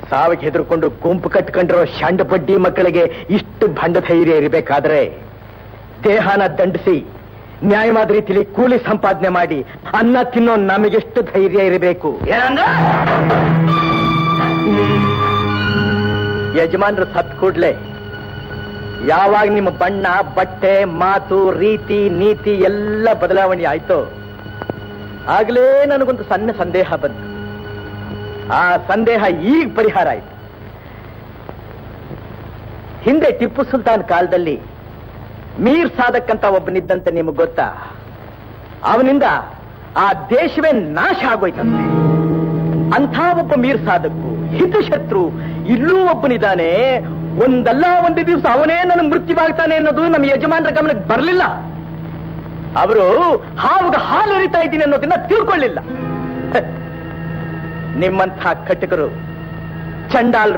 ಸಾವಿಗೆ ಹೆದರ್ಕೊಂಡು ಗುಂಪು ಕಟ್ಕೊಂಡಿರೋ ಶಂಡ ಬಡ್ಡಿ ಮಕ್ಕಳಿಗೆ ಇಷ್ಟು ಭಂಡ ಧೈರ್ಯ ಇರಬೇಕಾದ್ರೆ ದೇಹನ ದಂಡಿಸಿ ನ್ಯಾಯವಾದ ರೀತಿಯಲ್ಲಿ ಕೂಲಿ ಸಂಪಾದನೆ ಮಾಡಿ ಅನ್ನ ತಿನ್ನೋ ನಮಗೆಷ್ಟು ಧೈರ್ಯ ಇರಬೇಕು. ಯಜಮಾನರು ಸತ್ ಕೂಡ್ಲೆ ಯಾವಾಗ ನಿಮ್ಮ ಬಣ್ಣ, ಬಟ್ಟೆ, ಮಾತು, ರೀತಿ, ನೀತಿ ಎಲ್ಲ ಬದಲಾವಣೆ ಆಯ್ತೋ ಆಗ್ಲೇ ನನಗೊಂದು ಸಣ್ಣ ಸಂದೇಹ ಬಂತು. ಆ ಸಂದೇಹ ಈಗ ಪರಿಹಾರ ಆಯ್ತು. ಹಿಂದೆ ಟಿಪ್ಪು ಸುಲ್ತಾನ್ ಕಾಲದಲ್ಲಿ ಮೀರ್ ಸಾದಕ್ ಅಂತ ಒಬ್ಬನಿದ್ದಂತೆ ನಿಮಗೆ ಗೊತ್ತಾ? ಅವನಿಂದ ಆ ದೇಶವೇ ನಾಶ ಆಗೋಯ್ತಂತೆ. ಅಂಥ ಒಬ್ಬ ಮೀರ್ ಸಾದಕ್ಕು ಹಿತಶತ್ರು ಇಲ್ಲೂ ಒಬ್ಬನಿದ್ದಾನೆ. ಒಂದಲ್ಲ ಒಂದು ದಿವಸ ಅವನೇ ನನ್ನ ಮೃತ್ಯುವಾಗ್ತಾನೆ ಅನ್ನೋದು ನಮ್ಮ ಯಜಮಾನರ ಗಮನಕ್ಕೆ ಬರಲಿಲ್ಲ. ಅವರು ಹಾವುಗ ಹಾಲು ಎರಿತಾ ಇದ್ದೀನಿ ಅನ್ನೋದನ್ನ ತಿಳ್ಕೊಳ್ಳಿಲ್ಲ. ನಿಮ್ಮಂಥ ಕಟಕರು, ಚಂಡಾಲರು